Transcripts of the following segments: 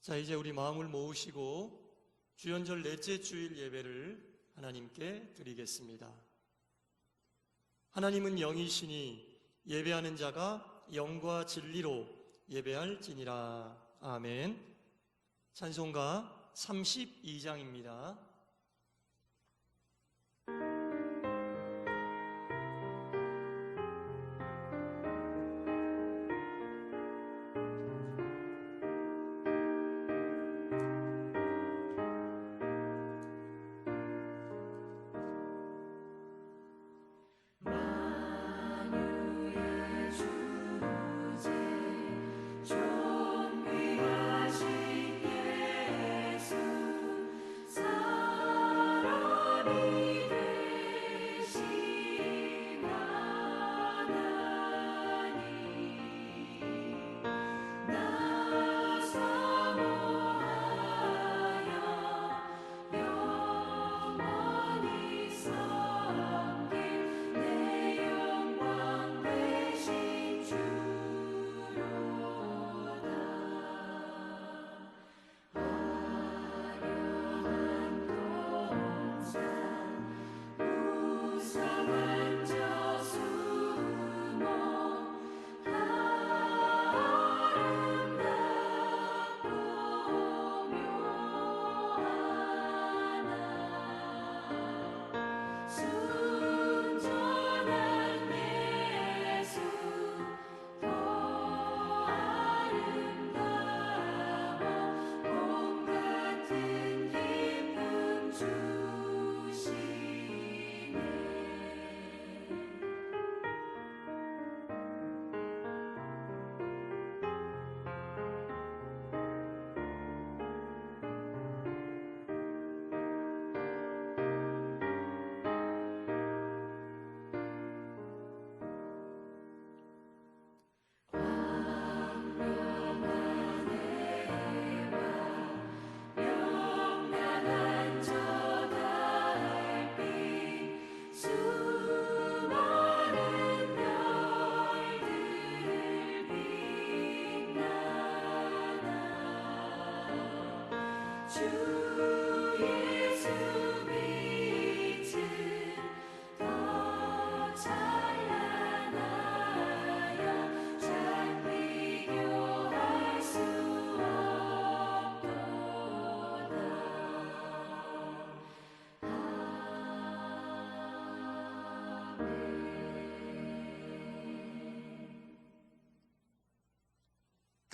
자, 이제 우리 마음을 모으시고 주연절 넷째 주일 예배를 하나님께 드리겠습니다. 하나님은 영이시니 예배하는 자가 영과 진리로 예배할지니라. 아멘. 찬송가 32장입니다.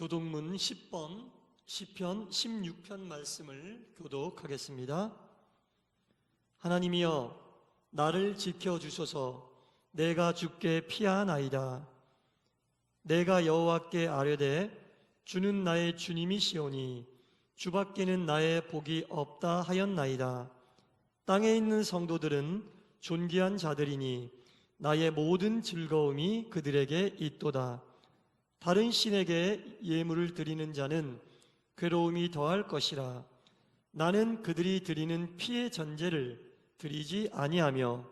교독문 10번 시편 16편 말씀을 교독하겠습니다. 하나님이여 나를 지켜주소서. 내가 주께 피하나이다. 내가 여호와께 아뢰되 주는 나의 주님이시오니 주밖에는 나의 복이 없다 하였나이다. 땅에 있는 성도들은 존귀한 자들이니 나의 모든 즐거움이 그들에게 있도다. 다른 신에게 예물을 드리는 자는 괴로움이 더할 것이라. 나는 그들이 드리는 피의 전제를 드리지 아니하며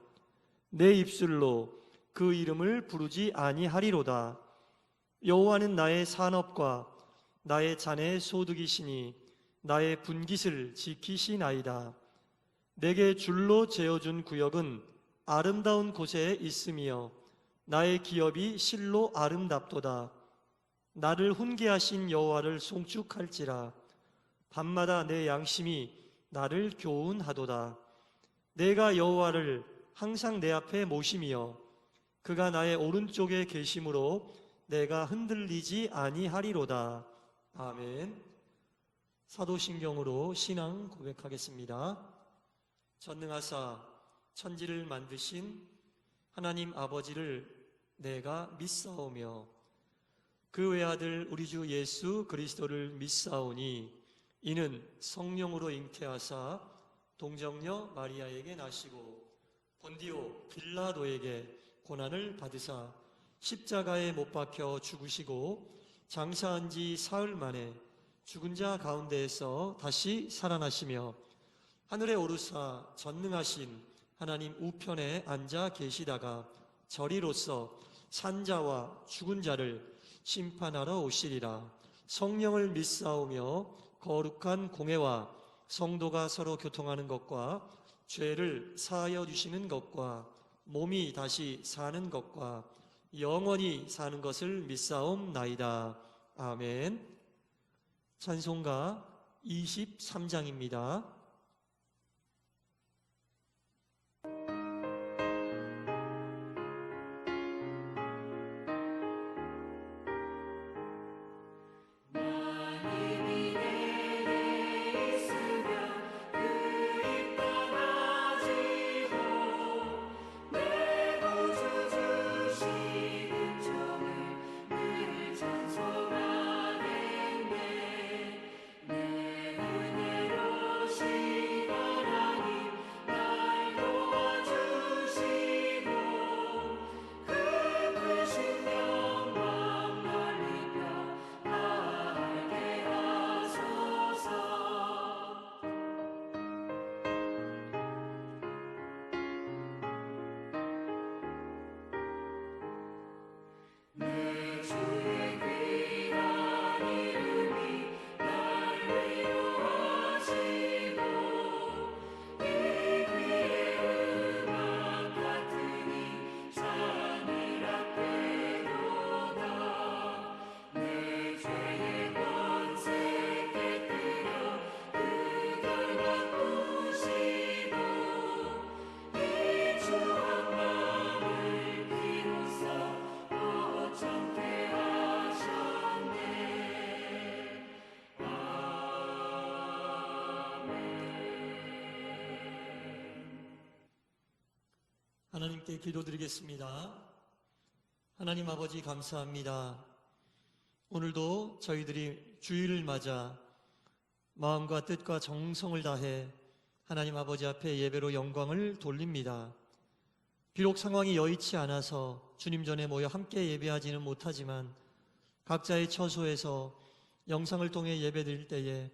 내 입술로 그 이름을 부르지 아니하리로다. 여호와는 나의 산업과 나의 자네의 소득이시니 나의 분깃을 지키시나이다. 내게 줄로 재어준 구역은 아름다운 곳에 있으며 나의 기업이 실로 아름답도다. 나를 훈계하신 여호와를 송축할지라. 밤마다 내 양심이 나를 교훈하도다. 내가 여호와를 항상 내 앞에 모심이여 그가 나의 오른쪽에 계심으로 내가 흔들리지 아니하리로다. 아멘. 사도신경으로 신앙 고백하겠습니다. 전능하사 천지를 만드신 하나님 아버지를 내가 믿사오며 그 외아들 우리 주 예수 그리스도를 믿사오니 이는 성령으로 잉태하사 동정녀 마리아에게 나시고 본디오 빌라도에게 고난을 받으사 십자가에 못 박혀 죽으시고 장사한 지 사흘 만에 죽은 자 가운데에서 다시 살아나시며 하늘에 오르사 전능하신 하나님 우편에 앉아 계시다가 저리로서 산자와 죽은 자를 심판하러 오시리라. 성령을 믿사오며 거룩한 공회와 성도가 서로 교통하는 것과 죄를 사하여 주시는 것과 몸이 다시 사는 것과 영원히 사는 것을 믿사옵나이다. 아멘. 찬송가 23장입니다. 하나님께 기도드리겠습니다. 하나님 아버지 감사합니다. 오늘도 저희들이 주일을 맞아 마음과 뜻과 정성을 다해 하나님 아버지 앞에 예배로 영광을 돌립니다. 비록 상황이 여의치 않아서 주님 전에 모여 함께 예배하지는 못하지만 각자의 처소에서 영상을 통해 예배 드릴 때에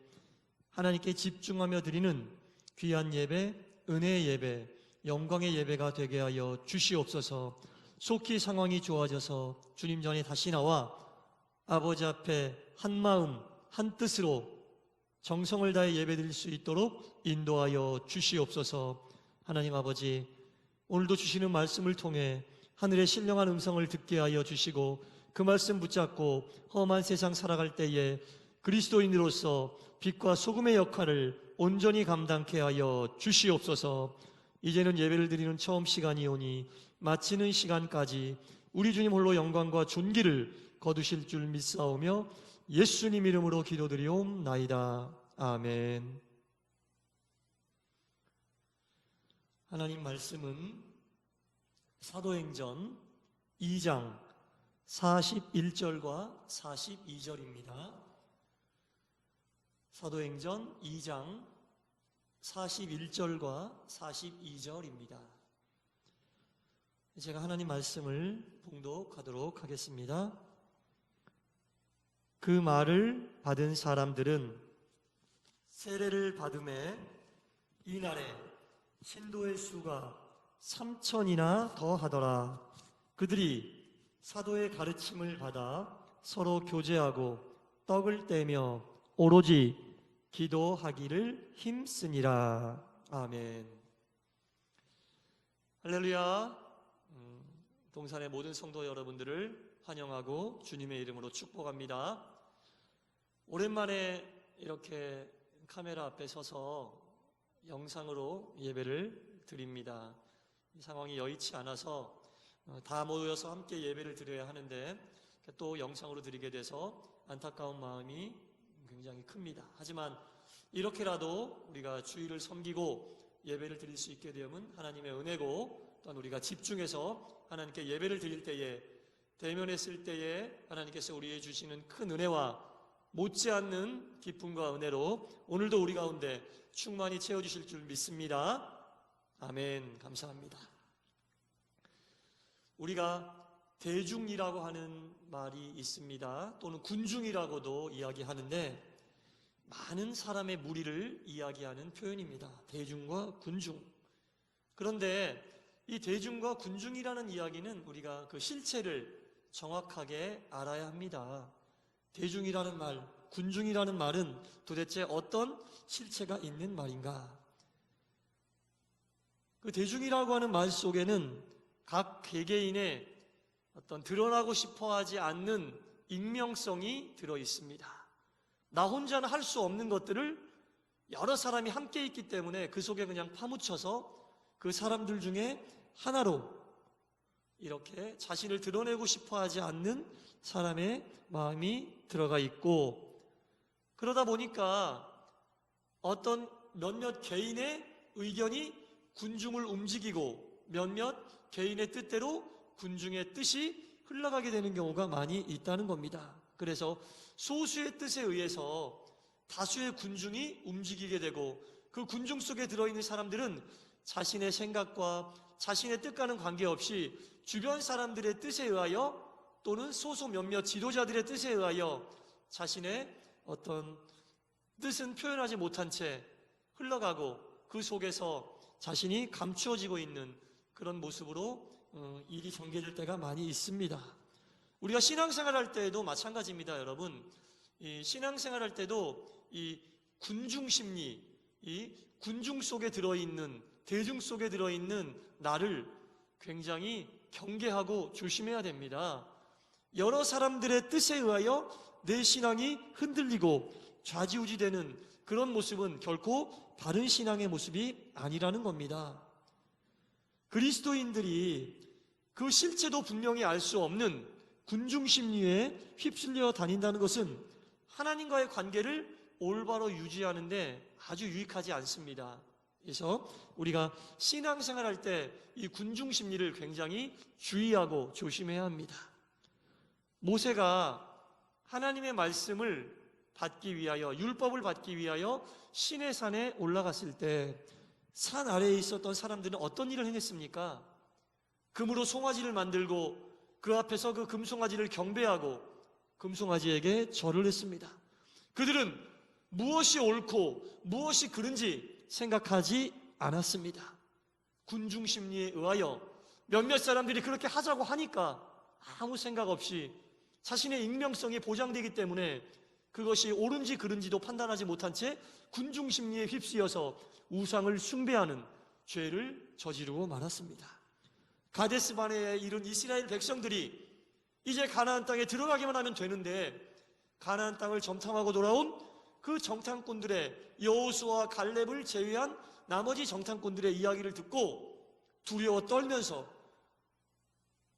하나님께 집중하며 드리는 귀한 예배, 은혜의 예배, 영광의 예배가 되게 하여 주시옵소서. 속히 상황이 좋아져서 주님 전에 다시 나와 아버지 앞에 한 마음 한 뜻으로 정성을 다해 예배드릴 수 있도록 인도하여 주시옵소서. 하나님 아버지, 오늘도 주시는 말씀을 통해 하늘의 신령한 음성을 듣게 하여 주시고 그 말씀 붙잡고 험한 세상 살아갈 때에 그리스도인으로서 빛과 소금의 역할을 온전히 감당케 하여 주시옵소서. 이제는 예배를 드리는 처음 시간이오니 마치는 시간까지 우리 주님 홀로 영광과 존귀를 거두실 줄 믿사오며 예수님 이름으로 기도드리옵나이다. 아멘. 하나님 말씀은 사도행전 2장 41절과 42절입니다. 사도행전 2장 41절과 42절입니다. 제가 하나님 말씀을 봉독하도록 하겠습니다. 그 말을 받은 사람들은 세례를 받음에 이날에 신도의 수가 3,000이나 더하더라. 그들이 사도의 가르침을 받아 서로 교제하고 떡을 떼며 오로지 기도하기를 힘쓰니라. 아멘. 할렐루야. 동산의 모든 성도 여러분들을 환영하고 주님의 이름으로 축복합니다. 오랜만에 이렇게 카메라 앞에 서서 영상으로 예배를 드립니다. 이 상황이 여의치 않아서 다 모여서 함께 예배를 드려야 하는데 또 영상으로 드리게 돼서 안타까운 마음이 굉장히 큽니다. 하지만 이렇게라도 우리가 주일을 섬기고 예배를 드릴 수 있게 되면 하나님의 은혜고, 또한 우리가 집중해서 하나님께 예배를 드릴 때에, 대면했을 때에 하나님께서 우리에게 주시는 큰 은혜와 못지않는 기쁨과 은혜로 오늘도 우리 가운데 충만히 채워주실 줄 믿습니다. 아멘. 감사합니다. 우리가 대중이라고 하는 말이 있습니다. 또는 군중이라고도 이야기하는데 많은 사람의 무리를 이야기하는 표현입니다. 대중과 군중. 그런데 이 대중과 군중이라는 이야기는 우리가 그 실체를 정확하게 알아야 합니다. 대중이라는 말, 군중이라는 말은 도대체 어떤 실체가 있는 말인가? 그 대중이라고 하는 말 속에는 각 개개인의 어떤 드러나고 싶어 하지 않는 익명성이 들어 있습니다. 나 혼자는 할 수 없는 것들을 여러 사람이 함께 있기 때문에 그 속에 그냥 파묻혀서 그 사람들 중에 하나로 이렇게 자신을 드러내고 싶어 하지 않는 사람의 마음이 들어가 있고, 그러다 보니까 어떤 몇몇 개인의 의견이 군중을 움직이고 몇몇 개인의 뜻대로 군중의 뜻이 흘러가게 되는 경우가 많이 있다는 겁니다. 그래서 소수의 뜻에 의해서 다수의 군중이 움직이게 되고, 그 군중 속에 들어있는 사람들은 자신의 생각과 자신의 뜻과는 관계없이 주변 사람들의 뜻에 의하여 또는 소수 몇몇 지도자들의 뜻에 의하여 자신의 어떤 뜻은 표현하지 못한 채 흘러가고, 그 속에서 자신이 감추어지고 있는 그런 모습으로 일이 전개될 때가 많이 있습니다. 우리가 신앙생활 할 때에도 마찬가지입니다, 여러분. 이 신앙생활 할 때도 이 군중 심리, 이 군중 속에 들어있는, 대중 속에 들어있는 나를 굉장히 경계하고 조심해야 됩니다. 여러 사람들의 뜻에 의하여 내 신앙이 흔들리고 좌지우지되는 그런 모습은 결코 바른 신앙의 모습이 아니라는 겁니다. 그리스도인들이 그 실체도 분명히 알 수 없는 군중 심리에 휩쓸려 다닌다는 것은 하나님과의 관계를 올바로 유지하는데 아주 유익하지 않습니다. 그래서 우리가 신앙생활 할 때 이 군중 심리를 굉장히 주의하고 조심해야 합니다. 모세가 하나님의 말씀을 받기 위하여, 율법을 받기 위하여 시내산에 올라갔을 때 산 아래에 있었던 사람들은 어떤 일을 행했습니까? 금으로 송아지를 만들고 그 앞에서 그 금송아지를 경배하고 금송아지에게 절을 했습니다. 그들은 무엇이 옳고 무엇이 그른지 생각하지 않았습니다. 군중 심리에 의하여 몇몇 사람들이 그렇게 하자고 하니까 아무 생각 없이 자신의 익명성이 보장되기 때문에 그것이 옳은지 그른지도 판단하지 못한 채 군중 심리에 휩쓰여서 우상을 숭배하는 죄를 저지르고 말았습니다. 가데스 바네아에 이른 이스라엘 백성들이 이제 가나안 땅에 들어가기만 하면 되는데, 가나안 땅을 정탐하고 돌아온 그 정탐꾼들의, 여호수아와 갈렙을 제외한 나머지 정탐꾼들의 이야기를 듣고 두려워 떨면서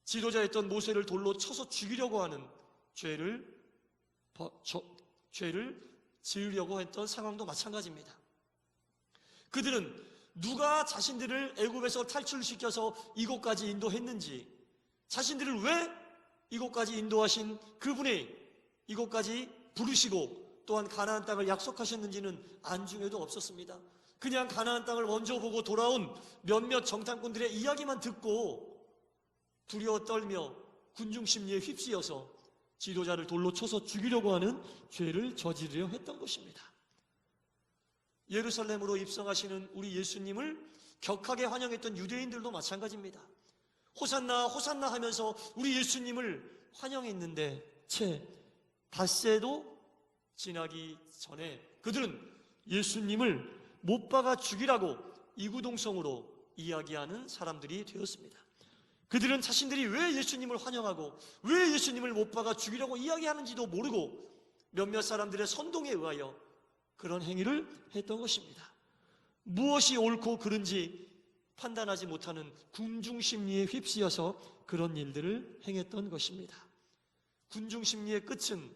지도자였던 모세를 돌로 쳐서 죽이려고 하는 죄를 지으려고 했던 상황도 마찬가지입니다. 그들은 누가 자신들을 애굽에서 탈출시켜서 이곳까지 인도했는지, 자신들을 왜 이곳까지 인도하신 그분이 이곳까지 부르시고 또한 가나안 땅을 약속하셨는지는 안중에도 없었습니다. 그냥 가나안 땅을 먼저 보고 돌아온 몇몇 정탐꾼들의 이야기만 듣고 두려워 떨며 군중 심리에 휩쓰여서 지도자를 돌로 쳐서 죽이려고 하는 죄를 저지르려 했던 것입니다. 예루살렘으로 입성하시는 우리 예수님을 격하게 환영했던 유대인들도 마찬가지입니다. 호산나 호산나 하면서 우리 예수님을 환영했는데 채 닷새도 지나기 전에 그들은 예수님을 못 박아 죽이라고 이구동성으로 이야기하는 사람들이 되었습니다. 그들은 자신들이 왜 예수님을 환영하고 왜 예수님을 못 박아 죽이려고 이야기하는지도 모르고 몇몇 사람들의 선동에 의하여 그런 행위를 했던 것입니다. 무엇이 옳고 그른지 판단하지 못하는 군중 심리에 휩쓰여서 그런 일들을 행했던 것입니다. 군중 심리의 끝은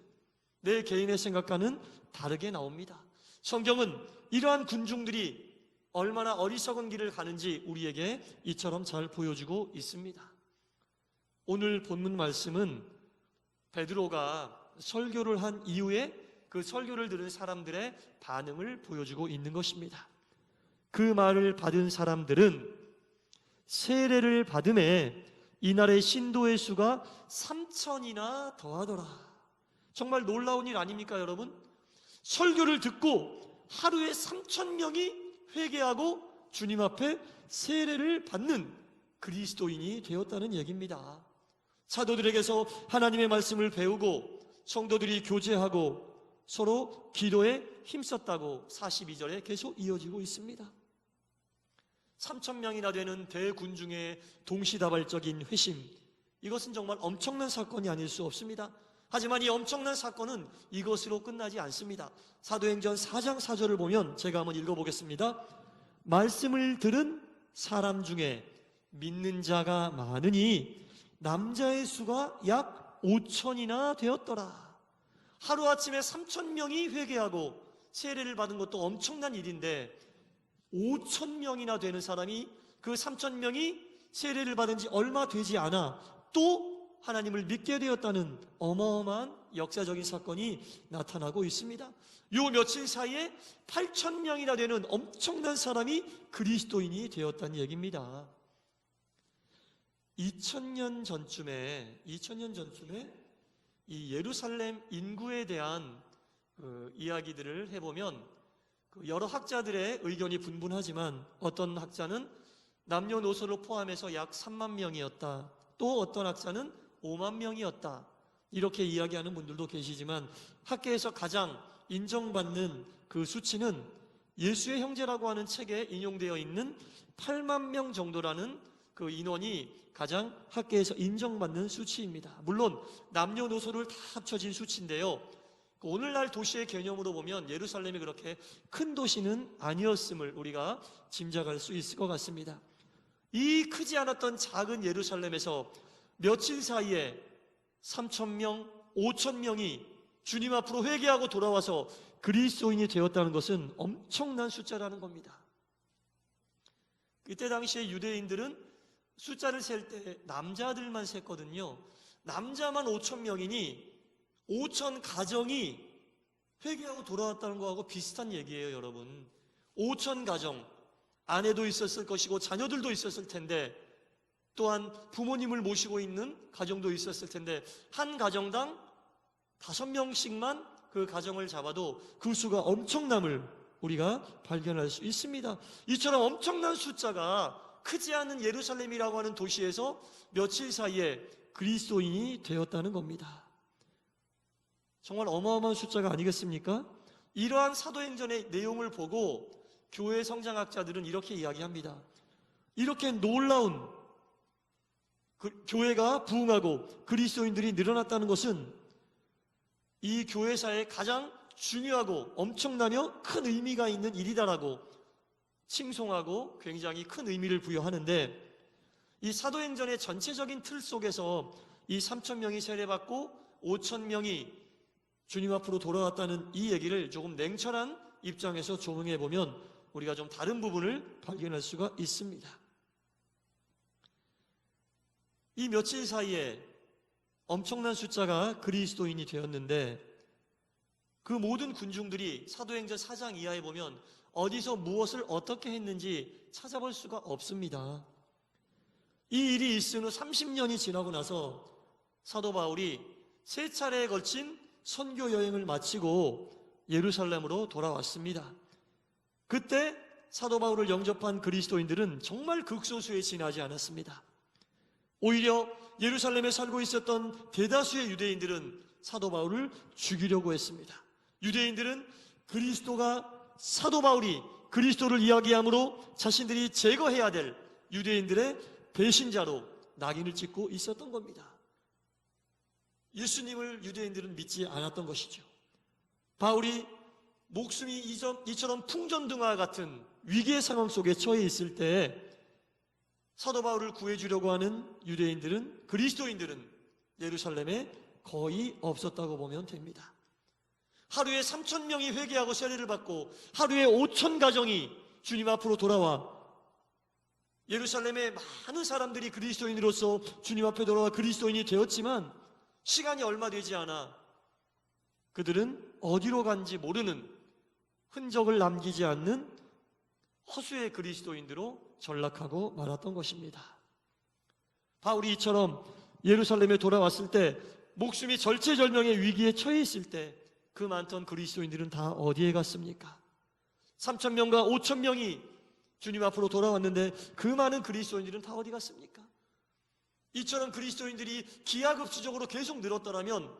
내 개인의 생각과는 다르게 나옵니다. 성경은 이러한 군중들이 얼마나 어리석은 길을 가는지 우리에게 이처럼 잘 보여주고 있습니다. 오늘 본문 말씀은 베드로가 설교를 한 이후에 그 설교를 들은 사람들의 반응을 보여주고 있는 것입니다. 그 말을 받은 사람들은 세례를 받음에 이날의 신도의 수가 3,000이나 더하더라. 정말 놀라운 일 아닙니까, 여러분? 설교를 듣고 하루에 3,000명이 회개하고 주님 앞에 세례를 받는 그리스도인이 되었다는 얘기입니다. 사도들에게서 하나님의 말씀을 배우고 성도들이 교제하고 서로 기도에 힘썼다고 42절에 계속 이어지고 있습니다. 3,000명이나 되는 대군중의 동시다발적인 회심, 이것은 정말 엄청난 사건이 아닐 수 없습니다. 하지만 이 엄청난 사건은 이것으로 끝나지 않습니다. 사도행전 4장 4절을 보면 제가 한번 읽어보겠습니다. 말씀을 들은 사람 중에 믿는 자가 많으니 남자의 수가 약 5천이나 되었더라. 하루아침에 3,000명이 회개하고 세례를 받은 것도 엄청난 일인데 5,000명이나 되는 사람이, 그 3,000명이 세례를 받은 지 얼마 되지 않아 또 하나님을 믿게 되었다는 어마어마한 역사적인 사건이 나타나고 있습니다. 요 며칠 사이에 8,000명이나 되는 엄청난 사람이 그리스도인이 되었다는 얘기입니다. 2000년 전쯤에 이 예루살렘 인구에 대한 이야기들을 해보면 여러 학자들의 의견이 분분하지만 어떤 학자는 남녀노소를 포함해서 약 3만 명이었다. 또 어떤 학자는 5만 명이었다. 이렇게 이야기하는 분들도 계시지만 학계에서 가장 인정받는 그 수치는 예수의 형제라고 하는 책에 인용되어 있는 8만 명 정도라는 그 인원이 가장 학계에서 인정받는 수치입니다. 물론 남녀노소를 다 합쳐진 수치인데요, 오늘날 도시의 개념으로 보면 예루살렘이 그렇게 큰 도시는 아니었음을 우리가 짐작할 수 있을 것 같습니다. 이 크지 않았던 작은 예루살렘에서 며칠 사이에 3,000명, 5,000명이 주님 앞으로 회개하고 돌아와서 그리스도인이 되었다는 것은 엄청난 숫자라는 겁니다. 그때 당시에 유대인들은 숫자를 셀 때 남자들만 셌거든요. 남자만 5,000명이니 5,000 가정이 회개하고 돌아왔다는 거하고 비슷한 얘기예요, 여러분. 5,000 가정, 아내도 있었을 것이고 자녀들도 있었을 텐데, 또한 부모님을 모시고 있는 가정도 있었을 텐데, 한 가정당 5명씩만 그 가정을 잡아도 그 수가 엄청남을 우리가 발견할 수 있습니다. 이처럼 엄청난 숫자가 크지 않은 예루살렘이라고 하는 도시에서 며칠 사이에 그리스도인이 되었다는 겁니다. 정말 어마어마한 숫자가 아니겠습니까? 이러한 사도행전의 내용을 보고 교회 성장학자들은 이렇게 이야기합니다. 이렇게 놀라운 교회가 부흥하고 그리스도인들이 늘어났다는 것은 이 교회사에 가장 중요하고 엄청나며 큰 의미가 있는 일이다라고 칭송하고 굉장히 큰 의미를 부여하는데, 이 사도행전의 전체적인 틀 속에서 이 3,000명이 세례받고 5,000명이 주님 앞으로 돌아왔다는 이 얘기를 조금 냉철한 입장에서 조명해 보면 우리가 좀 다른 부분을 발견할 수가 있습니다. 이 며칠 사이에 엄청난 숫자가 그리스도인이 되었는데, 그 모든 군중들이 사도행전 4장 이하에 보면 어디서 무엇을 어떻게 했는지 찾아볼 수가 없습니다. 이 일이 있은 후 30년이 지나고 나서 사도 바울이 3차례에 걸친 선교 여행을 마치고 예루살렘으로 돌아왔습니다. 그때 사도 바울을 영접한 그리스도인들은 정말 극소수에 지나지 않았습니다. 오히려 예루살렘에 살고 있었던 대다수의 유대인들은 사도 바울을 죽이려고 했습니다. 유대인들은 사도 바울이 그리스도를 이야기함으로 자신들이 제거해야 될 유대인들의 배신자로 낙인을 찍고 있었던 겁니다. 예수님을 유대인들은 믿지 않았던 것이죠. 바울이 목숨이 이처럼 풍전등화 같은 위기의 상황 속에 처해 있을 때 사도 바울을 구해주려고 하는 유대인들은, 그리스도인들은 예루살렘에 거의 없었다고 보면 됩니다. 하루에 3,000명이 회개하고 세례를 받고 하루에 5,000 가정이 주님 앞으로 돌아와 예루살렘의 많은 사람들이 그리스도인으로서 주님 앞에 돌아와 그리스도인이 되었지만, 시간이 얼마 되지 않아 그들은 어디로 간지 모르는, 흔적을 남기지 않는 허수의 그리스도인으로 전락하고 말았던 것입니다. 바울이 이처럼 예루살렘에 돌아왔을 때, 목숨이 절체절명의 위기에 처해 있을 때 그 많던 그리스도인들은 다 어디에 갔습니까? 3,000명과 5,000명이 주님 앞으로 돌아왔는데 그 많은 그리스도인들은 다 어디 갔습니까? 이처럼 그리스도인들이 기하급수적으로 계속 늘었더라면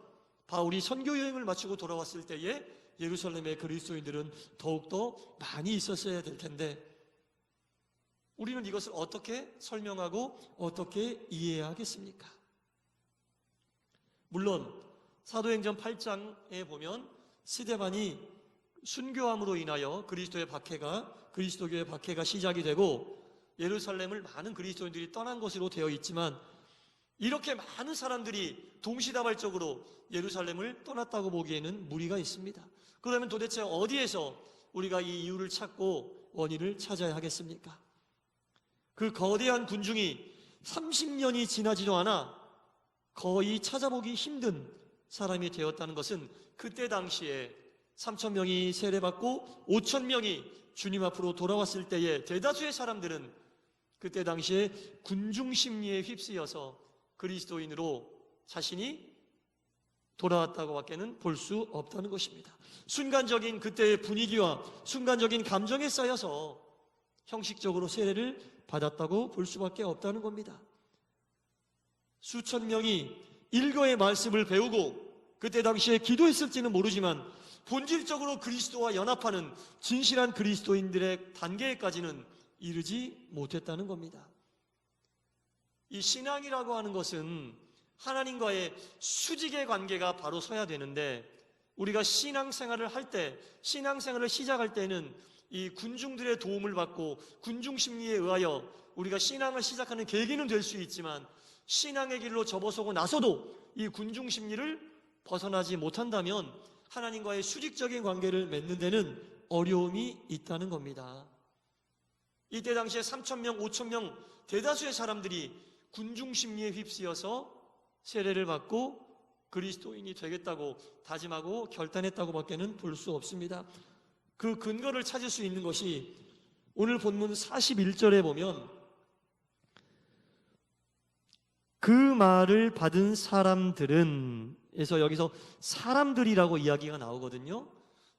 바울이 선교 여행을 마치고 돌아왔을 때에 예루살렘의 그리스도인들은 더욱더 많이 있었어야 될 텐데 우리는 이것을 어떻게 설명하고 어떻게 이해해야 하겠습니까? 물론 사도행전 8장에 보면 스데반이 순교함으로 인하여 그리스도교의 박해가 시작이 되고 예루살렘을 많은 그리스도인들이 떠난 것으로 되어 있지만 이렇게 많은 사람들이 동시다발적으로 예루살렘을 떠났다고 보기에는 무리가 있습니다. 그러면 도대체 어디에서 우리가 이 이유를 찾고 원인을 찾아야 하겠습니까? 그 거대한 군중이 30년이 지나지도 않아 거의 찾아보기 힘든 사람이 되었다는 것은 그때 당시에 3,000명이 세례받고 5,000명이 주님 앞으로 돌아왔을 때에 대다수의 사람들은 그때 당시에 군중 심리에 휩쓰여서 그리스도인으로 자신이 돌아왔다고 밖에는 볼 수 없다는 것입니다. 순간적인 그때의 분위기와 순간적인 감정에 쌓여서 형식적으로 세례를 받았다고 볼 수밖에 없다는 겁니다. 수천 명이 일거의 말씀을 배우고 그때 당시에 기도했을지는 모르지만 본질적으로 그리스도와 연합하는 진실한 그리스도인들의 단계까지는 이르지 못했다는 겁니다. 이 신앙이라고 하는 것은 하나님과의 수직의 관계가 바로 서야 되는데 우리가 신앙생활을 할 때, 신앙생활을 시작할 때는 이 군중들의 도움을 받고 군중 심리에 의하여 우리가 신앙을 시작하는 계기는 될 수 있지만 신앙의 길로 접어서고 나서도 이 군중 심리를 벗어나지 못한다면 하나님과의 수직적인 관계를 맺는 데는 어려움이 있다는 겁니다. 이때 당시에 3,000명, 5,000명 대다수의 사람들이 군중 심리에 휩쓰여서 세례를 받고 그리스도인이 되겠다고 다짐하고 결단했다고 밖에는 볼 수 없습니다. 그 근거를 찾을 수 있는 것이 오늘 본문 41절에 보면 그 말을 받은 사람들은 에서 여기서 사람들이라고 이야기가 나오거든요.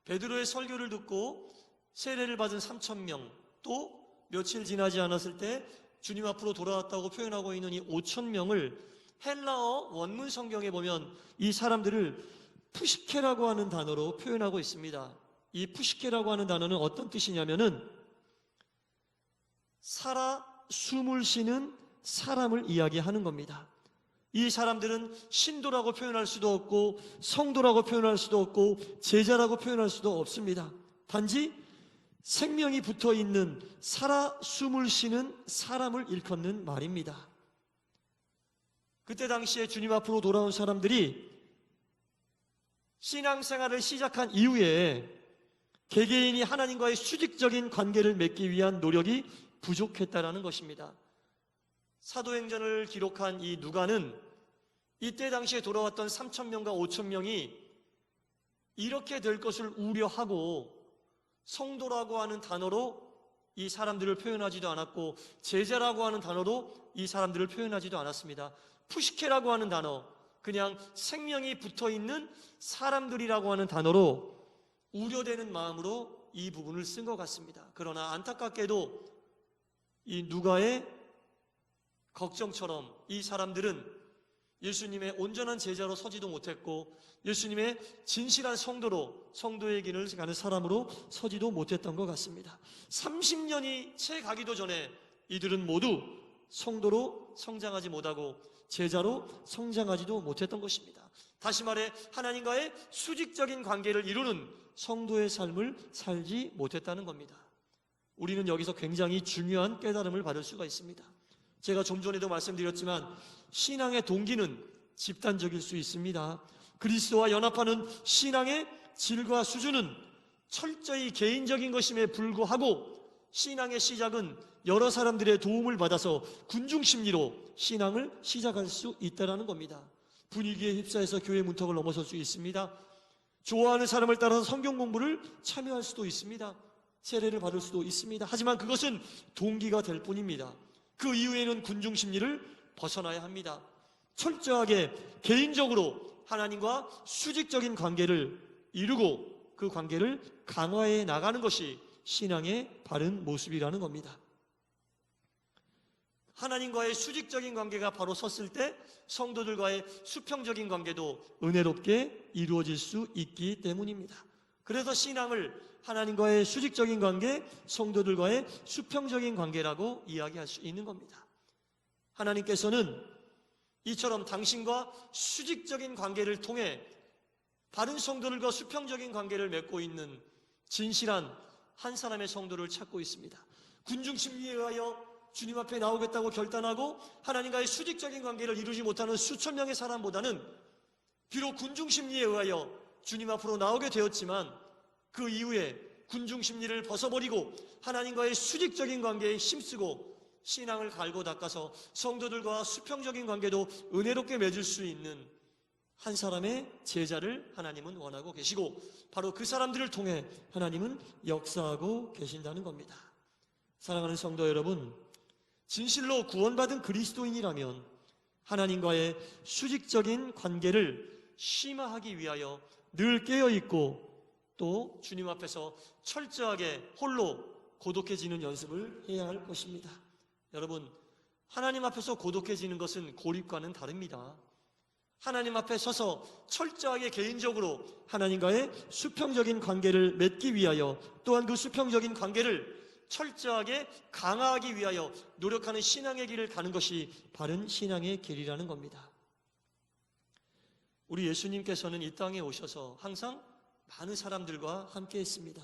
베드로의 설교를 듣고 세례를 받은 3,000명 또 며칠 지나지 않았을 때 주님 앞으로 돌아왔다고 표현하고 있는 이 5,000명을 헬라어 원문 성경에 보면 이 사람들을 푸시케라고 하는 단어로 표현하고 있습니다. 이 푸시케라고 하는 단어는 어떤 뜻이냐면은 살아 숨을 쉬는 사람을 이야기하는 겁니다. 이 사람들은 신도라고 표현할 수도 없고 성도라고 표현할 수도 없고 제자라고 표현할 수도 없습니다. 단지 생명이 붙어있는 살아 숨을 쉬는 사람을 일컫는 말입니다. 그때 당시에 주님 앞으로 돌아온 사람들이 신앙생활을 시작한 이후에 개개인이 하나님과의 수직적인 관계를 맺기 위한 노력이 부족했다라는 것입니다. 사도행전을 기록한 이 누가는 이때 당시에 돌아왔던 3,000명과 5,000명이 이렇게 될 것을 우려하고 성도라고 하는 단어로 이 사람들을 표현하지도 않았고 제자라고 하는 단어로 이 사람들을 표현하지도 않았습니다. 푸시케라고 하는 단어, 그냥 생명이 붙어있는 사람들이라고 하는 단어로 우려되는 마음으로 이 부분을 쓴 것 같습니다. 그러나 안타깝게도 이 누가의 걱정처럼 이 사람들은 예수님의 온전한 제자로 서지도 못했고 예수님의 진실한 성도의 길을 가는 사람으로 서지도 못했던 것 같습니다. 30년이 채 가기도 전에 이들은 모두 성도로 성장하지 못하고 제자로 성장하지도 못했던 것입니다. 다시 말해 하나님과의 수직적인 관계를 이루는 성도의 삶을 살지 못했다는 겁니다. 우리는 여기서 굉장히 중요한 깨달음을 받을 수가 있습니다. 제가 좀 전에도 말씀드렸지만 신앙의 동기는 집단적일 수 있습니다. 그리스도와 연합하는 신앙의 질과 수준은 철저히 개인적인 것임에 불구하고 신앙의 시작은 여러 사람들의 도움을 받아서 군중심리로 신앙을 시작할 수 있다는 겁니다. 분위기에 휩싸여서 교회 문턱을 넘어설 수 있습니다. 좋아하는 사람을 따라서 성경 공부를 참여할 수도 있습니다. 세례를 받을 수도 있습니다. 하지만 그것은 동기가 될 뿐입니다. 그 이후에는 군중심리를 벗어나야 합니다. 철저하게 개인적으로 하나님과 수직적인 관계를 이루고 그 관계를 강화해 나가는 것이 신앙의 바른 모습이라는 겁니다. 하나님과의 수직적인 관계가 바로 섰을 때 성도들과의 수평적인 관계도 은혜롭게 이루어질 수 있기 때문입니다. 그래서 신앙을 하나님과의 수직적인 관계, 성도들과의 수평적인 관계라고 이야기할 수 있는 겁니다. 하나님께서는 이처럼 당신과 수직적인 관계를 통해 바른 성도들과 수평적인 관계를 맺고 있는 진실한 한 사람의 성도를 찾고 있습니다. 군중심리에 의하여 주님 앞에 나오겠다고 결단하고 하나님과의 수직적인 관계를 이루지 못하는 수천 명의 사람보다는 비록 군중심리에 의하여 주님 앞으로 나오게 되었지만 그 이후에 군중심리를 벗어버리고 하나님과의 수직적인 관계에 힘쓰고 신앙을 갈고 닦아서 성도들과 수평적인 관계도 은혜롭게 맺을 수 있는 한 사람의 제자를 하나님은 원하고 계시고 바로 그 사람들을 통해 하나님은 역사하고 계신다는 겁니다. 사랑하는 성도 여러분, 진실로 구원받은 그리스도인이라면 하나님과의 수직적인 관계를 심화하기 위하여 늘 깨어있고 또 주님 앞에서 철저하게 홀로 고독해지는 연습을 해야 할 것입니다. 여러분, 하나님 앞에서 고독해지는 것은 고립과는 다릅니다. 하나님 앞에 서서 철저하게 개인적으로 하나님과의 수평적인 관계를 맺기 위하여 또한 그 수평적인 관계를 철저하게 강화하기 위하여 노력하는 신앙의 길을 가는 것이 바른 신앙의 길이라는 겁니다. 우리 예수님께서는 이 땅에 오셔서 항상 많은 사람들과 함께 했습니다.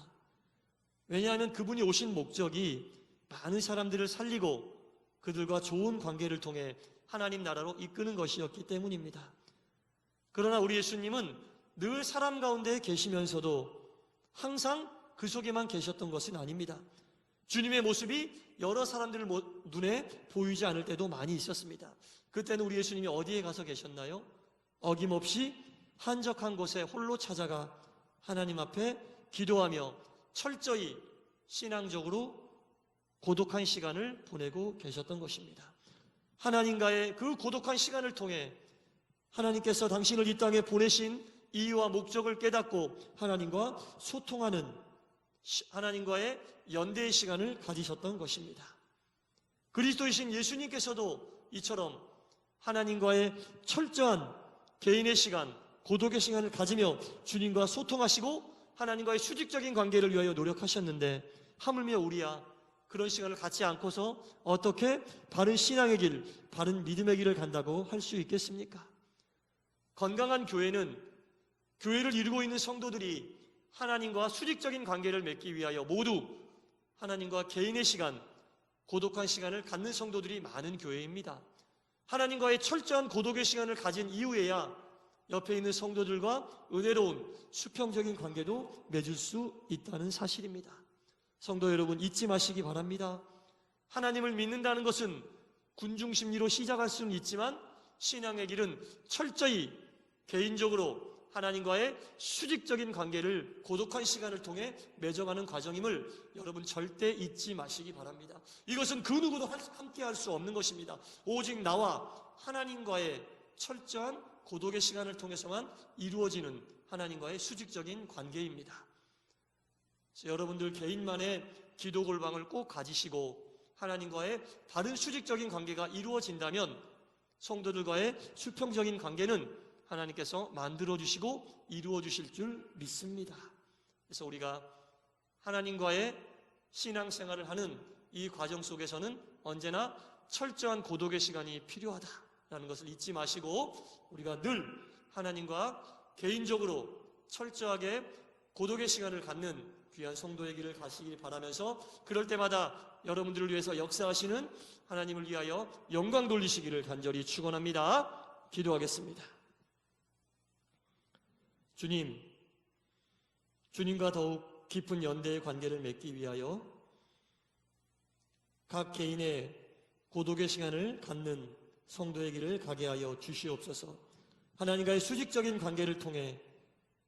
왜냐하면 그분이 오신 목적이 많은 사람들을 살리고 그들과 좋은 관계를 통해 하나님 나라로 이끄는 것이었기 때문입니다. 그러나 우리 예수님은 늘 사람 가운데 계시면서도 항상 그 속에만 계셨던 것은 아닙니다. 주님의 모습이 여러 사람들 눈에 보이지 않을 때도 많이 있었습니다. 그때는 우리 예수님이 어디에 가서 계셨나요? 어김없이 한적한 곳에 홀로 찾아가 하나님 앞에 기도하며 철저히 신앙적으로 고독한 시간을 보내고 계셨던 것입니다. 하나님과의 그 고독한 시간을 통해 하나님께서 당신을 이 땅에 보내신 이유와 목적을 깨닫고 하나님과 소통하는 하나님과의 연대의 시간을 가지셨던 것입니다. 그리스도이신 예수님께서도 이처럼 하나님과의 철저한 개인의 시간, 고독의 시간을 가지며 주님과 소통하시고 하나님과의 수직적인 관계를 위하여 노력하셨는데 하물며 우리야 그런 시간을 갖지 않고서 어떻게 바른 신앙의 길, 바른 믿음의 길을 간다고 할 수 있겠습니까? 건강한 교회는 교회를 이루고 있는 성도들이 하나님과 수직적인 관계를 맺기 위하여 모두 하나님과 개인의 시간, 고독한 시간을 갖는 성도들이 많은 교회입니다. 하나님과의 철저한 고독의 시간을 가진 이후에야 옆에 있는 성도들과 은혜로운 수평적인 관계도 맺을 수 있다는 사실입니다. 성도 여러분, 잊지 마시기 바랍니다. 하나님을 믿는다는 것은 군중심리로 시작할 수는 있지만 신앙의 길은 철저히 개인적으로 하나님과의 수직적인 관계를 고독한 시간을 통해 맺어가는 과정임을 여러분 절대 잊지 마시기 바랍니다. 이것은 그 누구도 함께 할 수 없는 것입니다. 오직 나와 하나님과의 철저한 고독의 시간을 통해서만 이루어지는 하나님과의 수직적인 관계입니다. 여러분들 개인만의 기도 골방을 꼭 가지시고 하나님과의 바른 수직적인 관계가 이루어진다면 성도들과의 수평적인 관계는 하나님께서 만들어주시고 이루어주실 줄 믿습니다. 그래서 우리가 하나님과의 신앙생활을 하는 이 과정 속에서는 언제나 철저한 고독의 시간이 필요하다라는 것을 잊지 마시고 우리가 늘 하나님과 개인적으로 철저하게 고독의 시간을 갖는 귀한 성도의 길을 가시길 바라면서 그럴 때마다 여러분들을 위해서 역사하시는 하나님을 위하여 영광 돌리시기를 간절히 축원합니다. 기도하겠습니다. 주님, 주님과 더욱 깊은 연대의 관계를 맺기 위하여 각 개인의 고독의 시간을 갖는 성도의 길을 가게 하여 주시옵소서. 하나님과의 수직적인 관계를 통해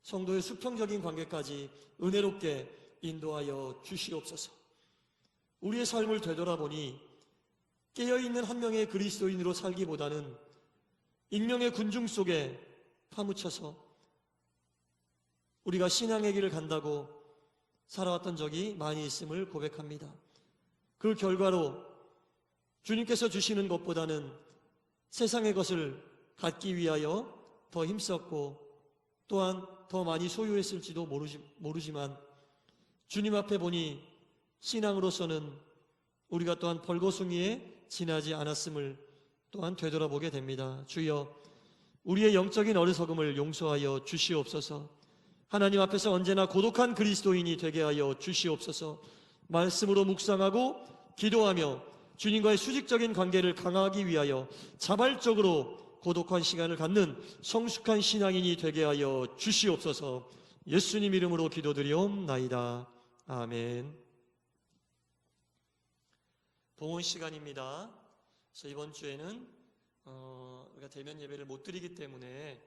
성도의 수평적인 관계까지 은혜롭게 인도하여 주시옵소서. 우리의 삶을 되돌아보니 깨어있는 한 명의 그리스도인으로 살기보다는 익명의 군중 속에 파묻혀서 우리가 신앙의 길을 간다고 살아왔던 적이 많이 있음을 고백합니다. 그 결과로 주님께서 주시는 것보다는 세상의 것을 갖기 위하여 더 힘썼고 또한 더 많이 소유했을지도 모르지만 주님 앞에 보니 신앙으로서는 우리가 또한 벌거숭이에 지나지 않았음을 또한 되돌아보게 됩니다. 주여, 우리의 영적인 어리석음을 용서하여 주시옵소서. 하나님 앞에서 언제나 고독한 그리스도인이 되게 하여 주시옵소서. 말씀으로 묵상하고 기도하며 주님과의 수직적인 관계를 강화하기 위하여 자발적으로 고독한 시간을 갖는 성숙한 신앙인이 되게 하여 주시옵소서. 예수님 이름으로 기도드리옵나이다. 아멘. 봉헌 시간입니다. 그래서 이번 주에는 우리가 대면 예배를 못 드리기 때문에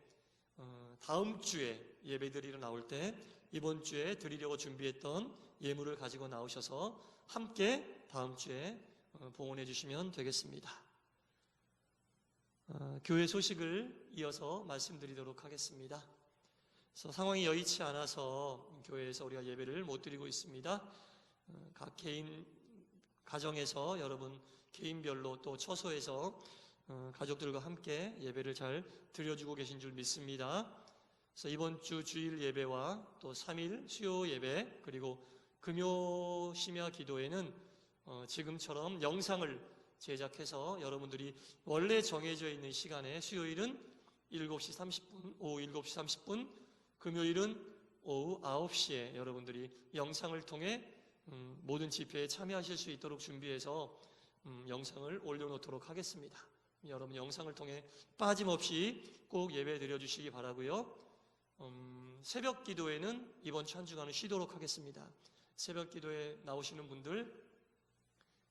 다음 주에 예배드리러 나올 때 이번 주에 드리려고 준비했던 예물을 가지고 나오셔서 함께 다음 주에 봉헌해 주시면 되겠습니다. 교회 소식을 이어서 말씀드리도록 하겠습니다. 그래서 상황이 여의치 않아서 교회에서 우리가 예배를 못 드리고 있습니다. 각 개인 가정에서 여러분 개인별로 또 처소에서 가족들과 함께 예배를 잘 드려주고 계신 줄 믿습니다. 그래서 이번 주 주일 예배와 또 3일 수요 예배 그리고 금요 심야 기도에는 지금처럼 영상을 제작해서 여러분들이 원래 정해져 있는 시간에 수요일은 7시 30분, 오후 7시 30분, 금요일은 오후 9시에 여러분들이 영상을 통해 모든 집회에 참여하실 수 있도록 준비해서 영상을 올려놓도록 하겠습니다. 여러분 영상을 통해 빠짐없이 꼭 예배 드려주시기 바라고요. 새벽 기도에는 이번 주 한 주간은 쉬도록 하겠습니다. 새벽 기도에 나오시는 분들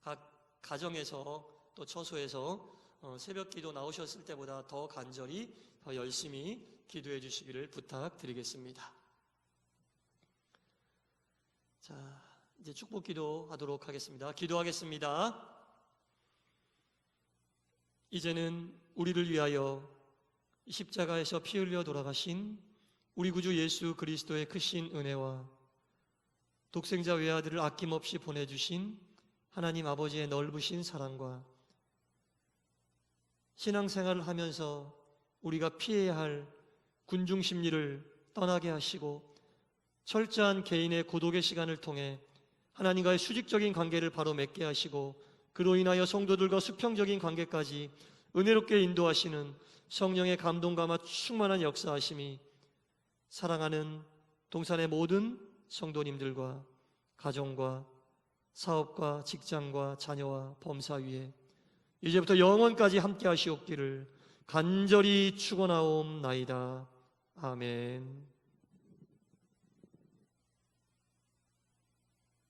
각 가정에서 또 처소에서 새벽 기도 나오셨을 때보다 더 간절히 더 열심히 기도해 주시기를 부탁드리겠습니다. 자, 이제 축복 기도 하도록 하겠습니다. 기도하겠습니다. 이제는 우리를 위하여 십자가에서 피 흘려 돌아가신 우리 구주 예수 그리스도의 크신 은혜와 독생자 외아들을 아낌없이 보내주신 하나님 아버지의 넓으신 사랑과 신앙생활을 하면서 우리가 피해야 할 군중 심리를 떠나게 하시고 철저한 개인의 고독의 시간을 통해 하나님과의 수직적인 관계를 바로 맺게 하시고 그로 인하여 성도들과 수평적인 관계까지 은혜롭게 인도하시는 성령의 감동감화 충만한 역사하심이 사랑하는 동산의 모든 성도님들과 가정과 사업과 직장과 자녀와 범사 위에 이제부터 영원까지 함께 하시옵기를 간절히 축원하옵나이다. 아멘.